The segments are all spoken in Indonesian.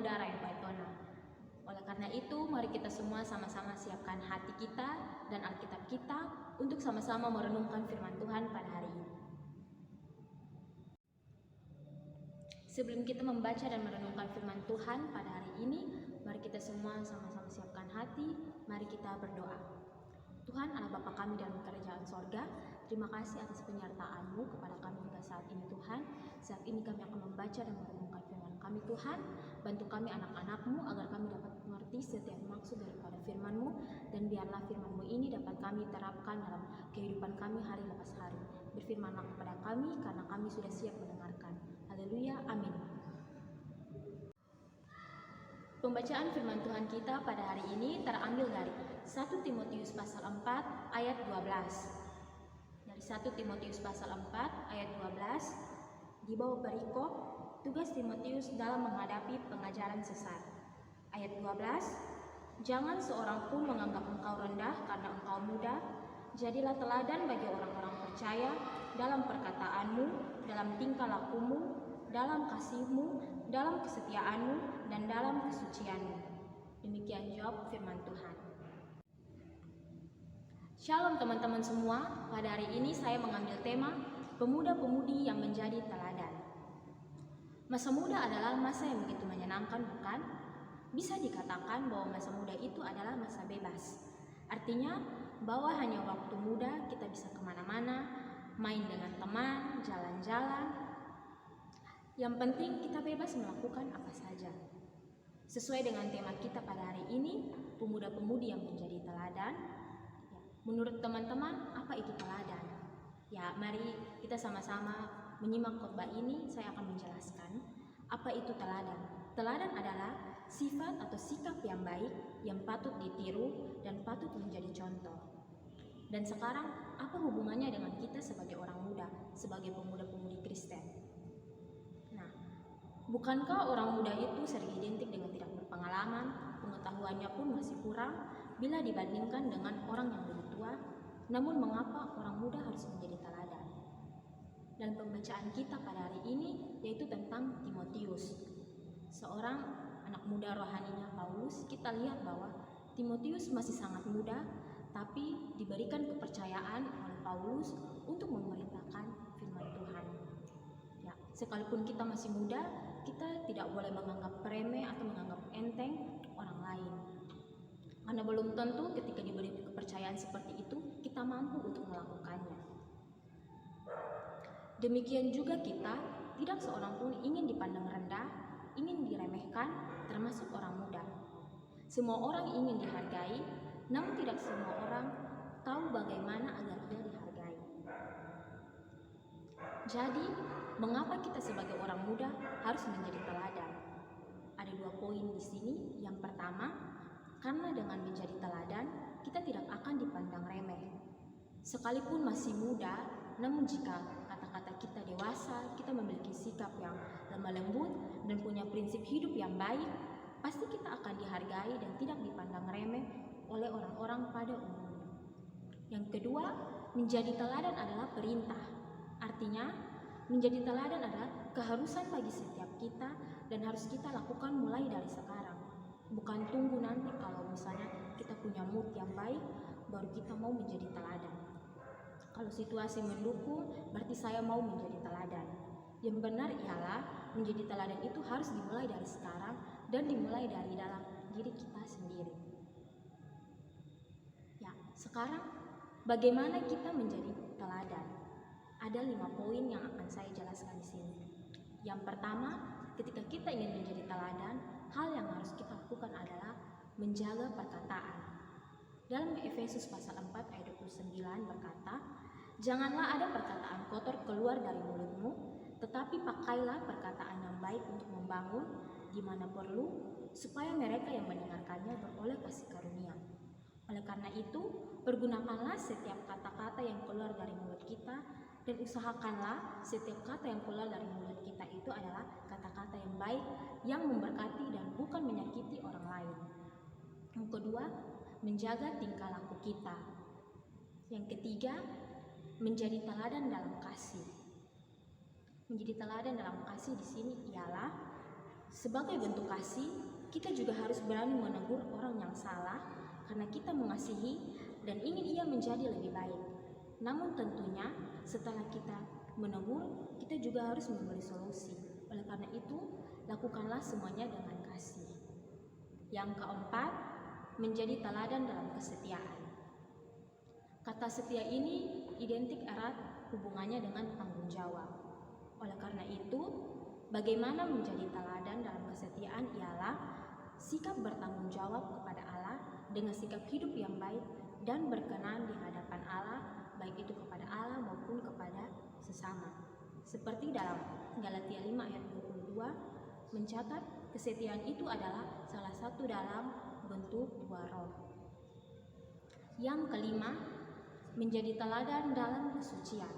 muda Rain Paitona. Oleh karena itu, mari kita semua sama-sama siapkan hati kita dan Alkitab kita untuk sama-sama merenungkan firman Tuhan pada hari ini. Sebelum kita membaca dan merenungkan firman Tuhan pada hari ini, mari kita semua sama-sama siapkan hati, mari kita berdoa. Tuhan Allah Bapa kami dalam kerajaan sorga, terima kasih atas penyertaan-Mu kepada kami hingga saat ini Tuhan. Saat ini kami akan membaca dan merenungkan firman kami Tuhan. Bantu kami anak-anak-Mu agar kami dapat mengerti setiap maksud daripada firman-Mu, dan biarlah firman-Mu ini dapat kami terapkan dalam kehidupan kami hari lepas hari. Berfirmanlah kepada kami karena kami sudah siap mendengarkan. Haleluya, amin. Pembacaan firman Tuhan kita pada hari ini terambil dari 1 Timotius pasal 4 ayat 12. Dari 1 Timotius pasal 4 ayat 12 di bawah perikop tugas Timotius dalam menghadapi pengajaran sesat. Ayat 12, jangan seorang pun menganggap engkau rendah karena engkau muda. Jadilah teladan bagi orang-orang percaya dalam perkataanmu, dalam tingkah lakumu, dalam kasihmu, dalam kesetiaanmu, dan dalam kesucianmu. Demikian jawab firman Tuhan. Shalom teman-teman semua, pada hari ini saya mengambil tema pemuda-pemudi yang menjadi teladan. Masa muda adalah masa yang begitu menyenangkan, bukan? Bisa dikatakan bahwa masa muda itu adalah masa bebas. Artinya bahwa hanya waktu muda kita bisa kemana-mana, main dengan teman, jalan-jalan. Yang penting kita bebas melakukan apa saja. Sesuai dengan tema kita pada hari ini, pemuda-pemudi yang menjadi teladan. Menurut teman-teman, apa itu teladan? Ya, mari kita sama-sama menyimak khotbah ini. Saya akan menjelaskan apa itu teladan. Teladan adalah sifat atau sikap yang baik, yang patut ditiru dan patut menjadi contoh. Dan sekarang, apa hubungannya dengan kita sebagai orang muda, sebagai pemuda-pemudi Kristen? Nah, bukankah orang muda itu sering identik dengan tidak berpengalaman, pengetahuannya pun masih kurang bila dibandingkan dengan orang yang lebih tua? Namun mengapa orang muda harus menjadi teladan? Dan pembacaan kita pada hari ini yaitu tentang Timotius, seorang anak muda rohaninya Paulus. Kita lihat bahwa Timotius masih sangat muda, tapi diberikan kepercayaan oleh Paulus untuk memerintahkan firman Tuhan. Ya, sekalipun kita masih muda, kita tidak boleh menganggap remeh atau menganggap enteng orang lain. Karena belum tentu ketika diberi kepercayaan seperti itu, kita mampu untuk melakukannya. Demikian juga kita, tidak seorang pun ingin dipandang rendah, ingin diremehkan, termasuk orang muda. Semua orang ingin dihargai, namun tidak semua orang tahu bagaimana agar dia dihargai. Jadi, mengapa kita sebagai orang muda harus menjadi teladan? Ada 2 poin di sini. Yang pertama, karena dengan menjadi teladan, kita tidak akan dipandang remeh. Sekalipun masih muda, namun jika kata-kata kita dewasa, kita memiliki sikap yang lemah lembut dan punya prinsip hidup yang baik, pasti kita akan dihargai dan tidak dipandang remeh oleh orang-orang pada umumnya. Yang kedua, menjadi teladan adalah perintah. Artinya, menjadi teladan adalah keharusan bagi setiap kita dan harus kita lakukan mulai dari sekarang. Bukan tunggu nanti kalau misalnya kita punya mood yang baik, baru kita mau menjadi teladan. Kalau situasi mendukung, berarti saya mau menjadi teladan. Yang benar ialah menjadi teladan itu harus dimulai dari sekarang dan dimulai dari dalam diri kita sendiri. Ya, sekarang bagaimana kita menjadi teladan? Ada 5 poin yang akan saya jelaskan di sini. Yang pertama, ketika kita ingin menjadi teladan, hal yang harus kita lakukan adalah menjaga perkataan. Dalam Efesus pasal 4 ayat 29 berkata, janganlah ada perkataan kotor keluar dari mulutmu, tetapi pakailah perkataan yang baik untuk membangun di mana perlu, supaya mereka yang mendengarkannya beroleh kasih karunia. Oleh karena itu, pergunakanlah setiap kata-kata yang keluar dari mulut kita, dan usahakanlah setiap kata yang keluar dari mulut kita itu adalah kata-kata yang baik, yang memberkati dan bukan menyakiti orang lain. Yang kedua, menjaga tingkah laku kita. Yang ketiga, menjadi teladan dalam kasih. Menjadi teladan dalam kasih di sini ialah Sebagai bentuk kasih, kita juga harus berani menegur orang yang salah karena kita mengasihi dan ingin ia menjadi lebih baik. Namun tentunya setelah kita menegur, kita juga harus memberi solusi. Oleh karena itu, lakukanlah semuanya dengan kasih. Yang keempat, menjadi teladan dalam kesetiaan. Kata setia ini identik erat hubungannya dengan tanggung jawab. Oleh karena itu, bagaimana menjadi teladan dalam kesetiaan ialah sikap bertanggung jawab kepada Allah dengan sikap hidup yang baik dan berkenan di hadapan Allah, baik itu kepada Allah maupun kepada sesama. Seperti dalam Galatia 5 ayat 22 mencatat kesetiaan itu adalah salah satu dalam bentuk dua roh. Yang kelima, menjadi teladan dalam kesucian.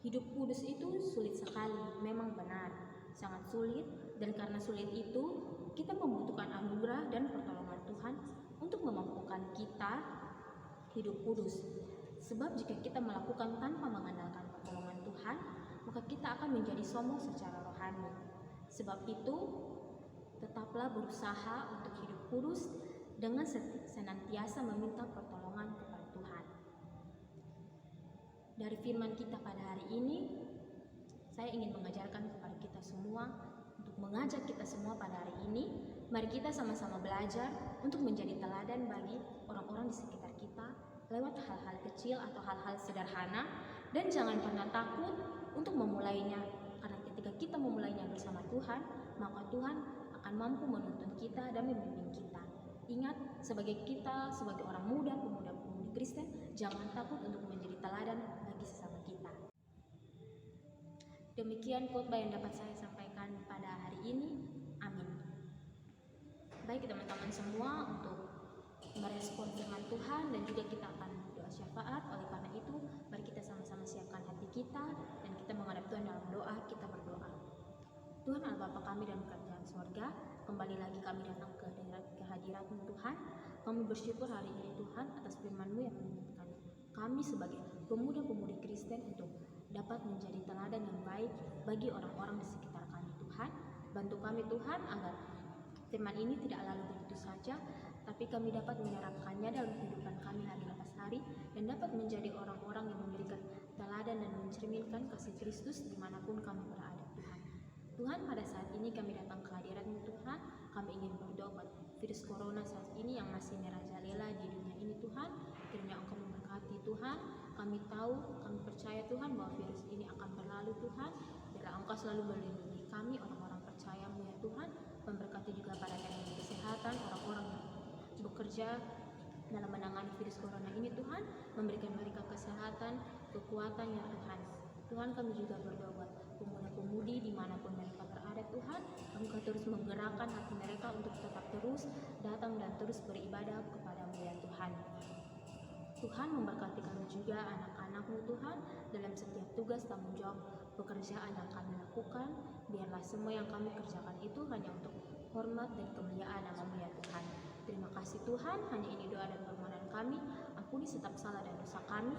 Hidup kudus itu sulit sekali, memang benar, sangat sulit, dan karena sulit itu kita membutuhkan anugerah dan pertolongan Tuhan untuk memampukan kita hidup kudus. Sebab jika kita melakukan tanpa mengandalkan pertolongan Tuhan, maka kita akan menjadi sombong secara rohani. Sebab itu, tetaplah berusaha untuk hidup kudus dengan senantiasa meminta pertolongan kepada Tuhan. Dari firman kita pada hari ini, saya ingin mengajarkan kepada kita semua, untuk mengajak kita semua pada hari ini, mari kita sama-sama belajar untuk menjadi teladan bagi orang-orang di sekitar kita lewat hal-hal kecil atau hal-hal sederhana, dan jangan pernah takut untuk memulainya, karena ketika kita memulainya bersama Tuhan, maka Tuhan akan mampu menuntun kita dan membimbing kita. Ingat, sebagai orang muda, pemuda-pemudi Kristen, jangan takut untuk menjadi teladan bagi sesama kita. Demikian khotbah yang dapat saya sampaikan pada hari ini. Amin. Baik teman-teman semua, untuk merespon firman Tuhan dan juga kita akan doa syafaat. Oleh karena itu, mari kita sama-sama siapkan hati kita dan kita menghadap Tuhan dalam doa. Kita berdoa. Tuhan Allah Bapa kami dan kerajaan sorga, kembali lagi kami datang ke hadirat-Mu Tuhan. Kami bersyukur hari ini Tuhan atas firman-Mu yang mengingatkan kami sebagai pemuda-pemudi Kristen untuk dapat menjadi teladan yang baik bagi orang-orang di sekitar kami Tuhan. Bantu kami Tuhan agar firman ini tidak lalu begitu saja, tapi kami dapat menerapkannya dalam kehidupan kami hari lepas hari dan dapat menjadi orang-orang yang memberikan teladan dan mencerminkan kasih Kristus dimanapun kami berada Tuhan. Tuhan, pada saat ini kami datang ke hadirat-Mu Tuhan. Kami ingin berdoa buat virus corona saat ini yang masih merajalela di dunia ini Tuhan. Kiranya Engkau memberkati Tuhan. Kami tahu, kami percaya Tuhan bahwa virus ini akan berlalu Tuhan. Biarlah Engkau selalu melindungi kami, orang-orang percaya-Mu ya Tuhan. Memberkati juga para tenaga kesehatan, orang-orang yang bekerja dalam menangani virus corona ini Tuhan. Memberikan mereka kesehatan, kekuatan ya Tuhan. Tuhan, kami juga berdoa buat pemuda-pemudi dimanapun mereka berada Tuhan. Engkau terus menggerakkan hati mereka untuk tetap terus datang dan terus beribadah kepada-Mu ya Tuhan. Tuhan, memberkati kami juga anak-anak-Mu Tuhan dalam setiap tugas tanggung jawab pekerjaan yang kami lakukan. Biarlah semua yang kami kerjakan itu hanya untuk hormat dan kemuliaan nama-Mu ya Tuhan. Terima kasih Tuhan, hanya ini doa dan permohonan kami. Ampuni setiap salah dan dosa kami.